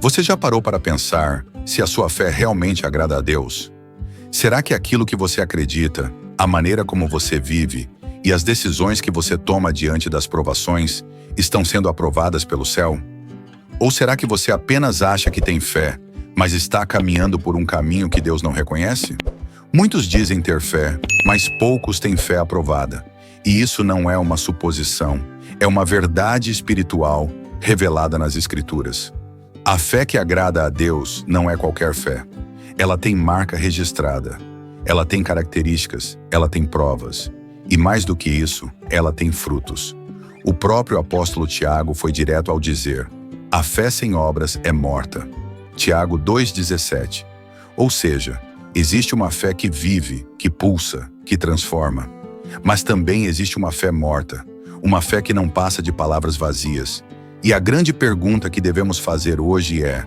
Você já parou para pensar se a sua fé realmente agrada a Deus? Será que aquilo que você acredita, a maneira como você vive e as decisões que você toma diante das provações estão sendo aprovadas pelo céu? Ou será que você apenas acha que tem fé, mas está caminhando por um caminho que Deus não reconhece? Muitos dizem ter fé, mas poucos têm fé aprovada. E isso não é uma suposição, é uma verdade espiritual revelada nas Escrituras. A fé que agrada a Deus não é qualquer fé. Ela tem marca registrada, ela tem características, ela tem provas. E mais do que isso, ela tem frutos. O próprio apóstolo Tiago foi direto ao dizer: a fé sem obras é morta. Tiago 2,17. Ou seja, existe uma fé que vive, que pulsa, que transforma. Mas também existe uma fé morta, uma fé que não passa de palavras vazias. E a grande pergunta que devemos fazer hoje é: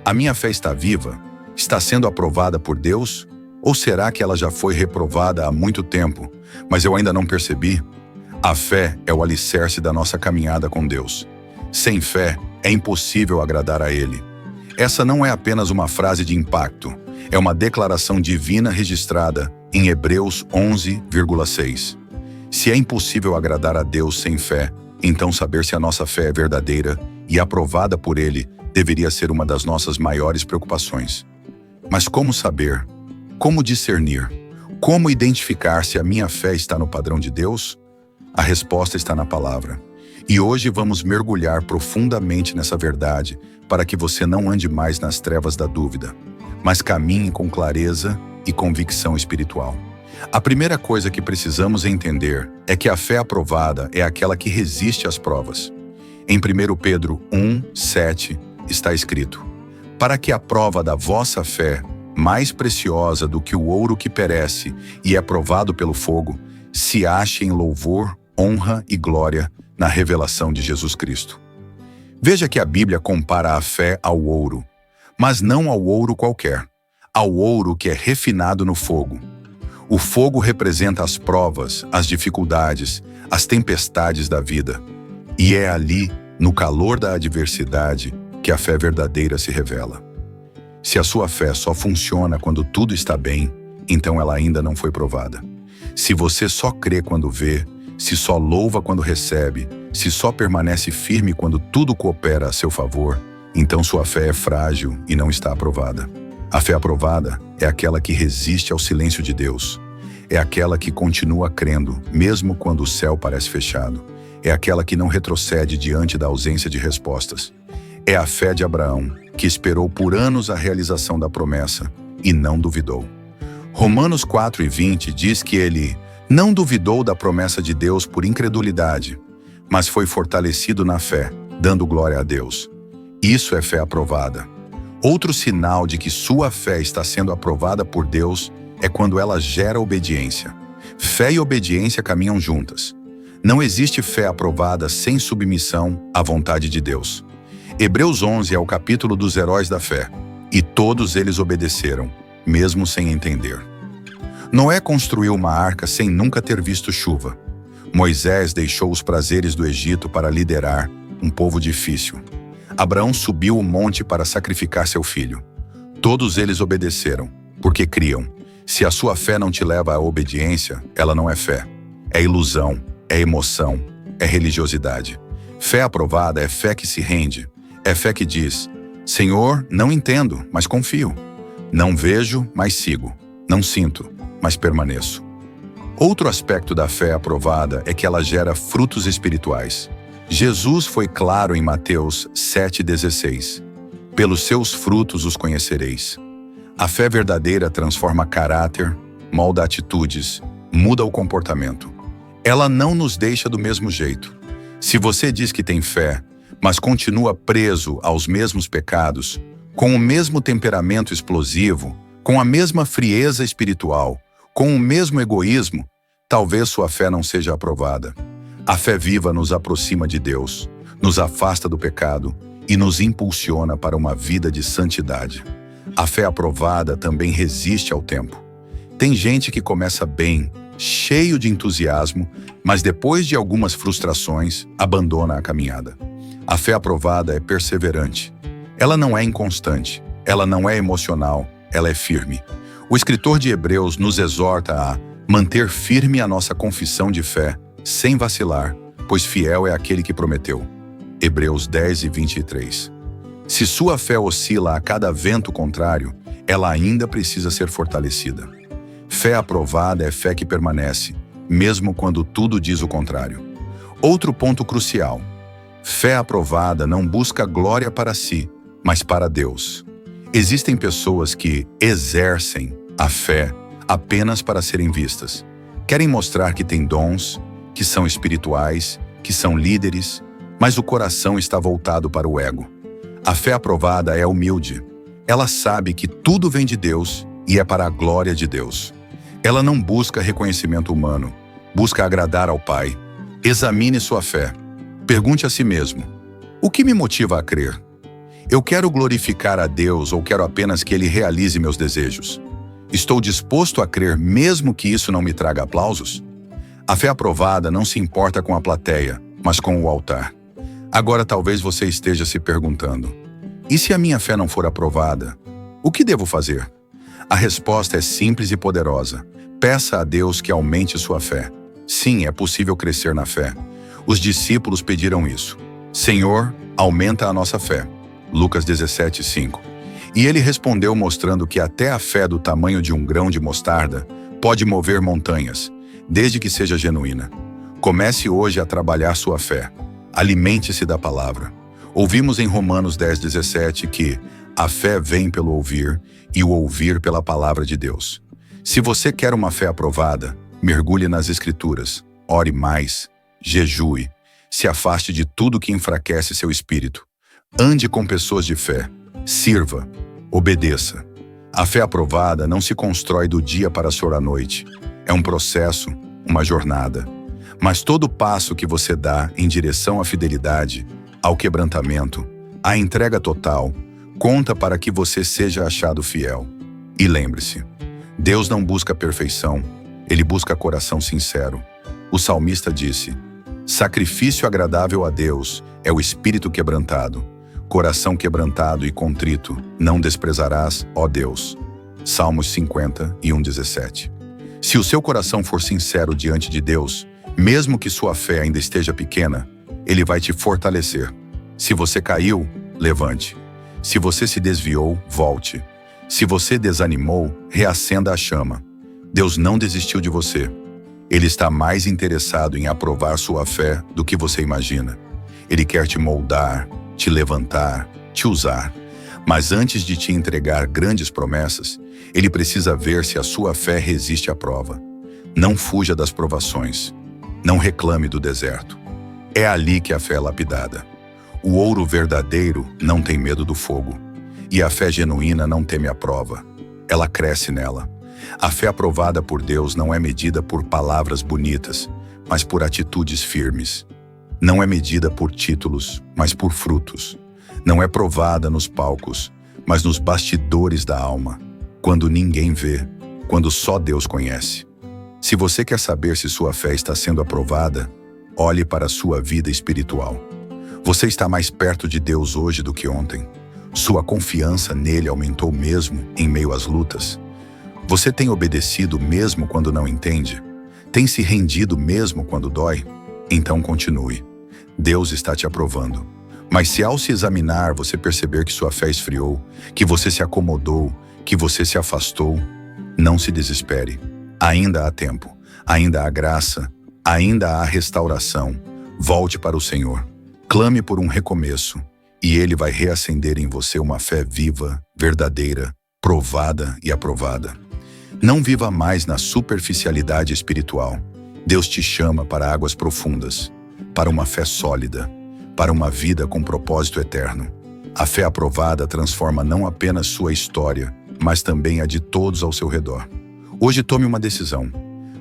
a minha fé está viva? Está sendo aprovada por Deus? Ou será que ela já foi reprovada há muito tempo, mas eu ainda não percebi? A fé é o alicerce da nossa caminhada com Deus. Sem fé, é impossível agradar a Ele. Essa não é apenas uma frase de impacto, é uma declaração divina registrada em Hebreus 11,6. Se é impossível agradar a Deus sem fé, então saber se a nossa fé é verdadeira e aprovada por Ele deveria ser uma das nossas maiores preocupações. Mas como saber? Como discernir? Como identificar se a minha fé está no padrão de Deus? A resposta está na palavra. E hoje vamos mergulhar profundamente nessa verdade para que você não ande mais nas trevas da dúvida, mas caminhe com clareza e convicção espiritual. A primeira coisa que precisamos entender é que a fé aprovada é aquela que resiste às provas. Em 1 Pedro 1,7 está escrito: para que a prova da vossa fé, mais preciosa do que o ouro que perece e é provado pelo fogo, se ache em louvor, honra e glória na revelação de Jesus Cristo. Veja que a Bíblia compara a fé ao ouro, mas não ao ouro qualquer, ao ouro que é refinado no fogo. O fogo representa as provas, as dificuldades, as tempestades da vida. E é ali, no calor da adversidade, que a fé verdadeira se revela. Se a sua fé só funciona quando tudo está bem, então ela ainda não foi provada. Se você só crê quando vê, se só louva quando recebe, se só permanece firme quando tudo coopera a seu favor, então sua fé é frágil e não está aprovada. A fé aprovada é aquela que resiste ao silêncio de Deus. É aquela que continua crendo, mesmo quando o céu parece fechado. É aquela que não retrocede diante da ausência de respostas. É a fé de Abraão, que esperou por anos a realização da promessa e não duvidou. Romanos 4,20 diz que ele não duvidou da promessa de Deus por incredulidade, mas foi fortalecido na fé, dando glória a Deus. Isso é fé aprovada. Outro sinal de que sua fé está sendo aprovada por Deus é quando ela gera obediência. Fé e obediência caminham juntas. Não existe fé aprovada sem submissão à vontade de Deus. Hebreus 11 é o capítulo dos heróis da fé, e todos eles obedeceram, mesmo sem entender. Noé construiu uma arca sem nunca ter visto chuva. Moisés deixou os prazeres do Egito para liderar um povo difícil. Abraão subiu o monte para sacrificar seu filho. Todos eles obedeceram, porque criam. Se a sua fé não te leva à obediência, ela não é fé. É ilusão, é emoção, é religiosidade. Fé aprovada é fé que se rende. É fé que diz: Senhor, não entendo, mas confio. Não vejo, mas sigo. Não sinto, mas permaneço. Outro aspecto da fé aprovada é que ela gera frutos espirituais. Jesus foi claro em Mateus 7,16. Pelos seus frutos os conhecereis. A fé verdadeira transforma caráter, molda atitudes, muda o comportamento. Ela não nos deixa do mesmo jeito. Se você diz que tem fé, mas continua preso aos mesmos pecados, com o mesmo temperamento explosivo, com a mesma frieza espiritual, com o mesmo egoísmo, talvez sua fé não seja aprovada. A fé viva nos aproxima de Deus, nos afasta do pecado e nos impulsiona para uma vida de santidade. A fé aprovada também resiste ao tempo. Tem gente que começa bem, cheio de entusiasmo, mas depois de algumas frustrações, abandona a caminhada. A fé aprovada é perseverante. Ela não é inconstante, ela não é emocional, ela é firme. O escritor de Hebreus nos exorta a manter firme a nossa confissão de fé, sem vacilar, pois fiel é aquele que prometeu. Hebreus 10:23. Se sua fé oscila a cada vento contrário, ela ainda precisa ser fortalecida. Fé aprovada é fé que permanece, mesmo quando tudo diz o contrário. Outro ponto crucial. Fé aprovada não busca glória para si, mas para Deus. Existem pessoas que exercem a fé apenas para serem vistas. Querem mostrar que têm dons, que são espirituais, que são líderes, mas o coração está voltado para o ego. A fé aprovada é humilde. Ela sabe que tudo vem de Deus e é para a glória de Deus. Ela não busca reconhecimento humano, busca agradar ao Pai. Examine sua fé. Pergunte a si mesmo: o que me motiva a crer? Eu quero glorificar a Deus ou quero apenas que Ele realize meus desejos? Estou disposto a crer mesmo que isso não me traga aplausos? A fé aprovada não se importa com a plateia, mas com o altar. Agora talvez você esteja se perguntando: e se a minha fé não for aprovada? O que devo fazer? A resposta é simples e poderosa. Peça a Deus que aumente sua fé. Sim, é possível crescer na fé. Os discípulos pediram isso. Senhor, aumenta a nossa fé. Lucas 17:5. E ele respondeu mostrando que até a fé do tamanho de um grão de mostarda pode mover montanhas, desde que seja genuína. Comece hoje a trabalhar sua fé. Alimente-se da palavra. Ouvimos em Romanos 10:17 que a fé vem pelo ouvir e o ouvir pela palavra de Deus. Se você quer uma fé aprovada, mergulhe nas Escrituras, ore mais, jejue, se afaste de tudo que enfraquece seu espírito. Ande com pessoas de fé, sirva, obedeça. A fé aprovada não se constrói do dia para a noite. É um processo, uma jornada. Mas todo passo que você dá em direção à fidelidade, ao quebrantamento, à entrega total, conta para que você seja achado fiel. E lembre-se, Deus não busca perfeição, Ele busca coração sincero. O salmista disse: sacrifício agradável a Deus é o espírito quebrantado. Coração quebrantado e contrito não desprezarás, ó Deus. Salmos 50:17. Se o seu coração for sincero diante de Deus, mesmo que sua fé ainda esteja pequena, Ele vai te fortalecer. Se você caiu, levante. Se você se desviou, volte. Se você desanimou, reacenda a chama. Deus não desistiu de você. Ele está mais interessado em aprovar sua fé do que você imagina. Ele quer te moldar, te levantar, te usar. Mas antes de te entregar grandes promessas, Ele precisa ver se a sua fé resiste à prova. Não fuja das provações. Não reclame do deserto. É ali que a fé é lapidada. O ouro verdadeiro não tem medo do fogo. E a fé genuína não teme a prova. Ela cresce nela. A fé aprovada por Deus não é medida por palavras bonitas, mas por atitudes firmes. Não é medida por títulos, mas por frutos. Não é provada nos palcos, mas nos bastidores da alma, quando ninguém vê, quando só Deus conhece. Se você quer saber se sua fé está sendo aprovada, olhe para a sua vida espiritual. Você está mais perto de Deus hoje do que ontem. Sua confiança nele aumentou mesmo em meio às lutas. Você tem obedecido mesmo quando não entende? Tem se rendido mesmo quando dói? Então continue. Deus está te aprovando. Mas se ao se examinar você perceber que sua fé esfriou, que você se acomodou, que você se afastou, não se desespere. Ainda há tempo, ainda há graça, ainda há restauração. Volte para o Senhor. Clame por um recomeço, e Ele vai reacender em você uma fé viva, verdadeira, provada e aprovada. Não viva mais na superficialidade espiritual. Deus te chama para águas profundas, para uma fé sólida, para uma vida com propósito eterno. A fé aprovada transforma não apenas sua história, mas também a de todos ao seu redor. Hoje tome uma decisão.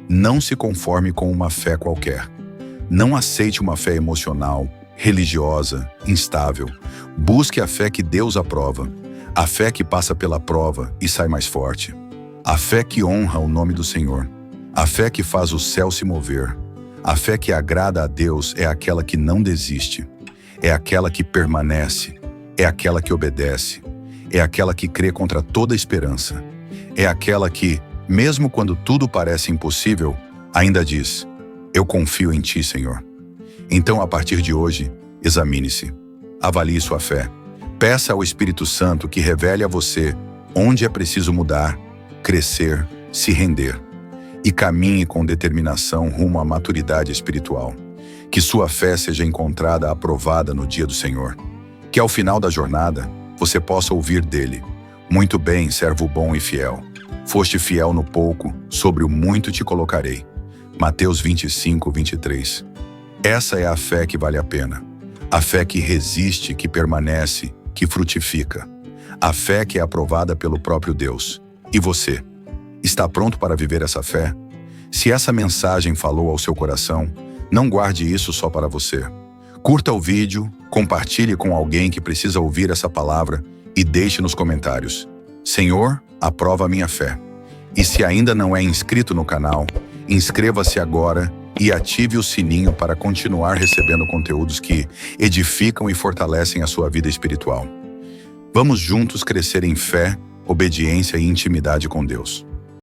Não se conforme com uma fé qualquer. Não aceite uma fé emocional, religiosa, instável. Busque a fé que Deus aprova. A fé que passa pela prova e sai mais forte. A fé que honra o nome do Senhor. A fé que faz o céu se mover. A fé que agrada a Deus é aquela que não desiste. É aquela que permanece. É aquela que obedece. É aquela que crê contra toda esperança. É aquela que, mesmo quando tudo parece impossível, ainda diz: eu confio em ti, Senhor. Então, a partir de hoje, examine-se. Avalie sua fé. Peça ao Espírito Santo que revele a você onde é preciso mudar, crescer, se render. E caminhe com determinação rumo à maturidade espiritual. Que sua fé seja encontrada aprovada no dia do Senhor. Que ao final da jornada, você possa ouvir dele: muito bem, servo bom e fiel. Foste fiel no pouco, sobre o muito te colocarei. Mateus 25, 23. Essa é a fé que vale a pena. A fé que resiste, que permanece, que frutifica. A fé que é aprovada pelo próprio Deus. E você? Está pronto para viver essa fé? Se essa mensagem falou ao seu coração, não guarde isso só para você. Curta o vídeo, compartilhe com alguém que precisa ouvir essa palavra e deixe nos comentários: Senhor, aprova a minha fé. E se ainda não é inscrito no canal, inscreva-se agora e ative o sininho para continuar recebendo conteúdos que edificam e fortalecem a sua vida espiritual. Vamos juntos crescer em fé, obediência e intimidade com Deus.